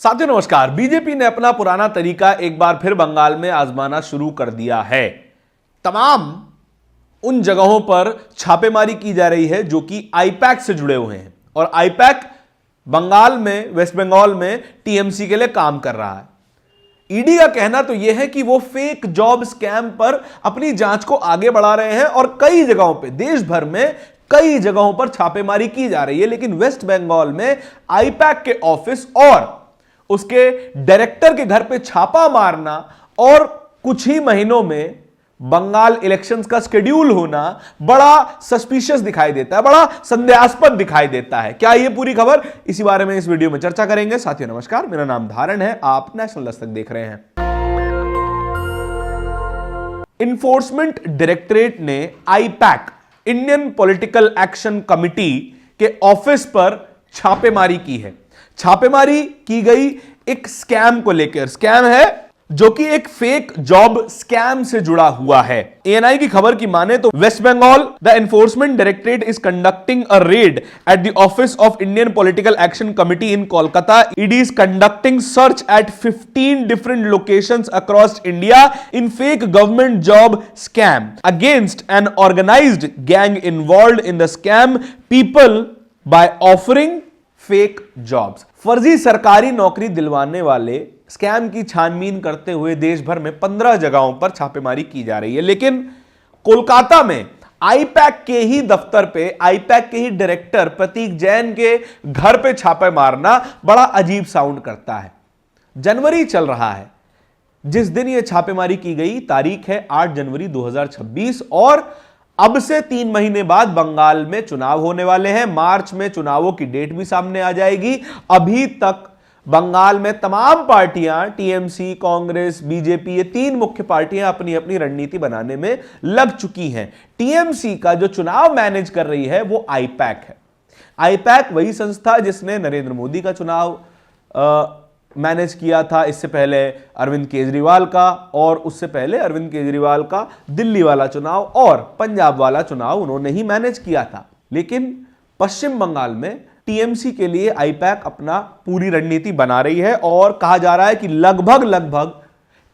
साथियों नमस्कार। बीजेपी ने अपना पुराना तरीका एक बार फिर बंगाल में आजमाना शुरू कर दिया है। तमाम उन जगहों पर छापेमारी की जा रही है जो कि आईपैक से जुड़े हुए हैं और आईपैक बंगाल में, वेस्ट बंगाल में टीएमसी के लिए काम कर रहा है। ईडी का कहना तो यह है कि वो फेक जॉब स्कैम पर अपनी जांच को आगे बढ़ा रहे हैं और कई जगहों पे, देश भर में कई जगहों पर छापेमारी की जा रही है। लेकिन वेस्ट बंगाल में आईपैक के ऑफिस और उसके डायरेक्टर के घर पे छापा मारना और कुछ ही महीनों में बंगाल इलेक्शंस का शेड्यूल होना बड़ा सस्पिशियस दिखाई देता है, बड़ा संदेहास्पद दिखाई देता है। क्या ये पूरी खबर, इसी बारे में इस वीडियो में चर्चा करेंगे। साथियों नमस्कार, मेरा नाम धारण है, आप नेशनल दस्तक देख रहे हैं। इन्फोर्समेंट डायरेक्टरेट ने IUPAC, Indian political action committee के ऑफिस पर छापेमारी की है। छापेमारी की गई एक स्कैम को लेकर, स्कैम है जो कि एक फेक जॉब स्कैम से जुड़ा हुआ है। एएनआई की खबर की माने तो West Bengal the enforcement directorate is conducting a raid at the office of Indian political action committee in Kolkata. ED is conducting search at 15 different locations across India in fake government job scam against an organized gang involved in the scam people by offering fake jobs. फर्जी सरकारी नौकरी दिलवाने वाले scam की छानबीन करते हुए देश भर में 15 जगहों पर छापेमारी की जा रही है। लेकिन कोलकाता में आईपैक के ही दफ्तर पे, आईपैक के ही डायरेक्टर प्रतीक जैन के घर पे छापे मारना बड़ा अजीब साउंड करता है। जनवरी चल रहा है, जिस दिन यह छापेमारी की गई तारीख है 8 जनवरी 2026 और अब से 3 महीने बाद बंगाल में चुनाव होने वाले हैं। मार्च में चुनावों की डेट भी सामने आ जाएगी। अभी तक बंगाल में तमाम पार्टियां, टीएमसी, कांग्रेस, बीजेपी, ये 3 मुख्य पार्टियां अपनी अपनी रणनीति बनाने में लग चुकी हैं। टीएमसी का जो चुनाव मैनेज कर रही है वो आईपैक है। आईपैक वही संस्था जिसने नरेंद्र मोदी का चुनाव मैनेज किया था, इससे पहले अरविंद केजरीवाल का, और उससे पहले अरविंद केजरीवाल का दिल्ली वाला चुनाव और पंजाब वाला चुनाव उन्होंने ही मैनेज किया था। लेकिन पश्चिम बंगाल में टीएमसी के लिए आईपैक अपना पूरी रणनीति बना रही है और कहा जा रहा है कि लगभग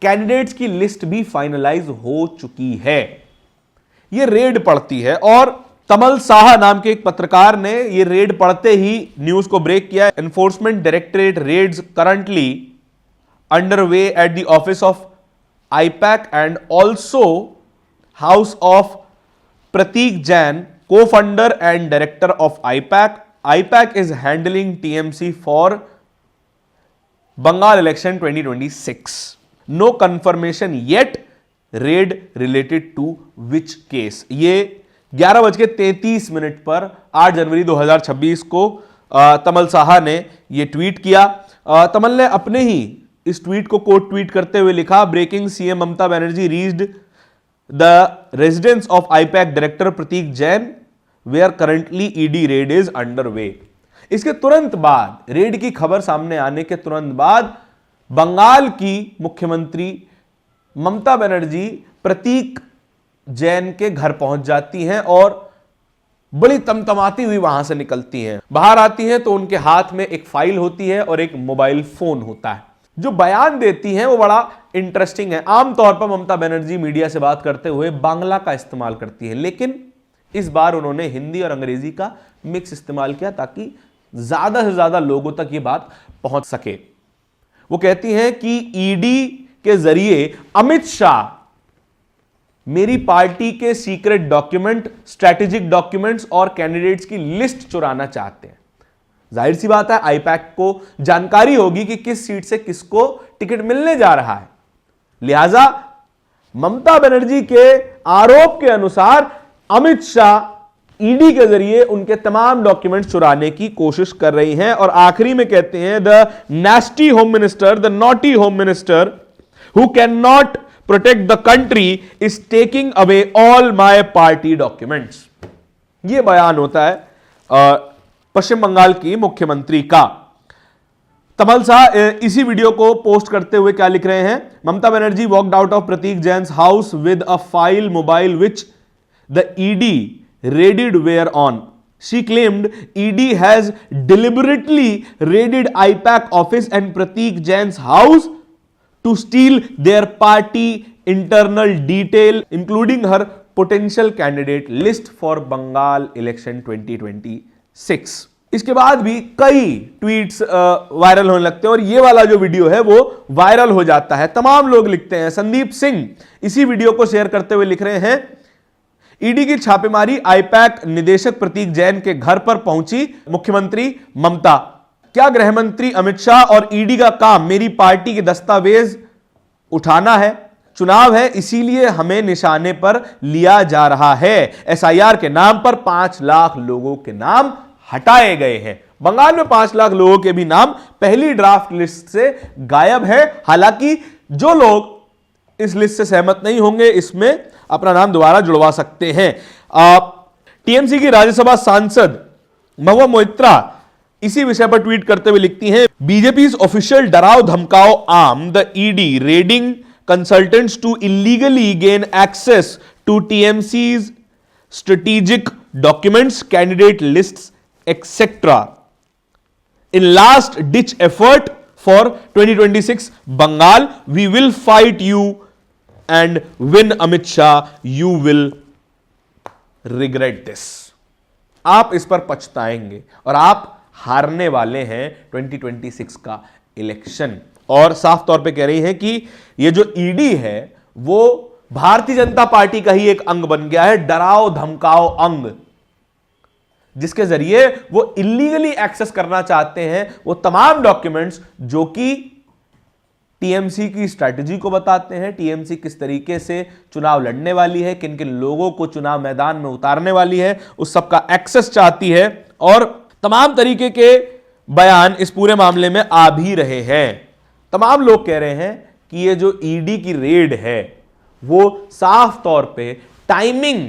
कैंडिडेट्स की लिस्ट भी फाइनलाइज हो चुकी है। यह रेड पड़ती है और तमल साहा नाम के एक पत्रकार ने यह रेड पढ़ते ही न्यूज को ब्रेक किया। Enforcement directorate raids currently underway at the office of IPAC and also house of Pratik Jain, co-founder and director of IPAC. IPAC is handling TMC for Bengal election 2026. No confirmation yet. Raid related to which case? ये 11:33 पर 8 जनवरी 2026 को तमल साहा ने ये tweet किया। तमल ने अपने ही इस tweet को कोट ट्वीट करते हुए लिखा, breaking, CM Mamata Banerjee reached the residence of IPAC director Pratik Jain where currently ED raid is underway. इसके तुरंत बाद, रेड की खबर सामने आने के तुरंत बाद, बंगाल की मुख्यमंत्री ममता बनर्जी प्रतीक जैन के घर पहुंच जाती हैं और बड़ी तमतमाती हुई वहां से निकलती हैं। बाहर आती हैं तो उनके हाथ में एक फाइल होती है और एक मोबाइल फोन होता है। जो बयान देती हैं वो बड़ा इंटरेस्टिंग है। आमतौर पर ममता बनर्जी मीडिया से बात करते हुए बांग्ला का इस्तेमाल करती है, लेकिन इस बार उन्होंने हिंदी और अंग्रेजी का मिक्स इस्तेमाल किया ताकि ज्यादा से ज्यादा लोगों तक ये बात पहुंच सके। वो कहती हैं कि ईडी के जरिए अमित शाह मेरी पार्टी के सीक्रेट डॉक्यूमेंट, स्ट्रैटेजिक डॉक्यूमेंट्स और कैंडिडेट्स की लिस्ट चुराना चाहते हैं। जाहिर सी बात है, आईपैक को जानकारी होगी कि किस सीट से किसको टिकट मिलने जा रहा है। लिहाजा ममता बनर्जी के आरोप के अनुसार अमित शाह ईडी के जरिए उनके तमाम डॉक्यूमेंट्स चुराने की कोशिश कर रही हैं। और आखिरी में कहते हैं, the nasty home minister, the naughty home minister who can not protect the country is taking away all my party documents. यह बयान होता है पश्चिम बंगाल की मुख्यमंत्री का। तमल शाह इसी वीडियो को पोस्ट करते हुए क्या लिख रहे हैं, Mamata Banerjee walked out of Prateek Jain's house with a file mobile which the ED raided were on She claimed ED has deliberately raided IPAC office and Prateek Jain's house to steal their party internal detail, including her potential candidate list for Bengal election 2026. इसके बाद भी कई tweets viral होने लगते हैं और ये वाला जो वीडियो है वो वायरल हो जाता है। तमाम लोग लिखते हैं। संदीप सिंह इसी वीडियो को शेयर करते हुए लिख रहे हैं, ईडी की छापेमारी, आईपैक निदेशक प्रतीक जैन के घर पर पहुंची मुख्यमंत्री ममता। क्या गृह मंत्री अमित शाह और ईडी का काम मेरी पार्टी के दस्तावेज उठाना है? चुनाव है इसीलिए हमें निशाने पर लिया जा रहा है। एसआईआर के नाम पर 5 लाख लोगों के नाम हटाए गए हैं। बंगाल में 5 लाख लोगों के भी नाम पहली ड्राफ्ट लिस्ट से गायब है। हालांकि जो लोग इस लिस्ट से सहमत नहीं होंगे इसमें अपना नाम दोबारा जुड़वा सकते हैं। टीएमसी की राज्यसभा सांसद महुआ मोइत्रा इसी विषय पर ट्वीट करते हुए लिखती हैं, बीजेपी ऑफिशियल डराव धमकाओ arm the ED raiding consultants to illegally gain access to TMC's strategic documents, candidate lists, etc. In last ditch effort for 2026 Bengal, we will fight you and win Amit Shah. You will regret this. आप इस पर पछताएंगे और आप हारने वाले हैं 2026 का election. और साफ तौर पे कह रही है कि ये जो ईडी है वो भारतीय जनता पार्टी का ही एक अंग बन गया है, डराओ धमकाओ अंग, जिसके जरिए वो इलीगली एक्सेस करना चाहते हैं वो तमाम डॉक्यूमेंट्स जो कि टीएमसी की स्ट्रैटेजी को बताते हैं, टीएमसी किस तरीके से चुनाव लड़ने वाली है, किन किन लोगों को चुनाव मैदान में उतारने वाली है, उस सब का एक्सेस चाहती है। और तमाम तरीके के बयान इस पूरे मामले में आ भी रहे हैं। तमाम लोग कह रहे हैं कि ये जो ईडी की रेड है वो साफ तौर पे टाइमिंग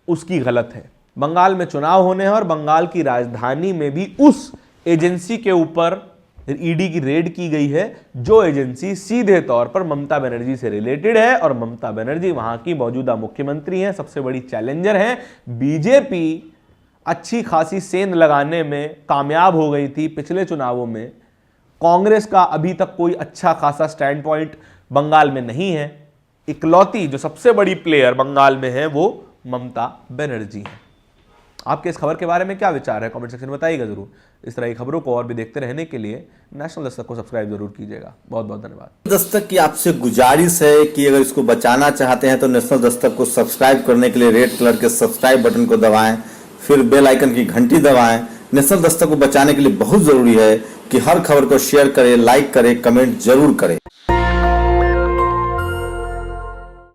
उसकी गलत है। बंगाल में चुनाव होने हैं और बंगाल की राजधानी में भी उस एजेंसी के ऊपर ईडी की रेड की गई है जो एजेंसी सीधे तौर पर ममता बनर्जी से रिलेटेड है और ममता बनर्जी वहां की मौजूदा मुख्यमंत्री हैं, सबसे बड़ी चैलेंजर हैं। बीजेपी अच्छी खासी सेंध लगाने में कामयाब हो गई थी पिछले चुनावों में। कांग्रेस का अभी तक कोई अच्छा खासा स्टैंड पॉइंट बंगाल में नहीं है। इकलौती जो सबसे बड़ी प्लेयर बंगाल में है वो ममता बनर्जी है। आपके इस खबर के बारे में क्या विचार है कमेंट सेक्शन में बताइएगा जरूर। इस तरह की खबरों को और भी देखते रहने के लिए नेशनल दस्तक को सब्सक्राइब जरूर कीजिएगा। बहुत बहुत धन्यवाद। दस्तक की आपसे गुजारिश है कि अगर इसको बचाना चाहते हैं तो नेशनल दस्तक को सब्सक्राइब करने के लिए रेड कलर के सब्सक्राइब बटन को दबाएं, फिर बेल आइकन की घंटी दबाएं। नेशनल दस्तक को बचाने के लिए बहुत जरूरी है कि हर खबर को शेयर करें, लाइक करें, कमेंट जरूर करें।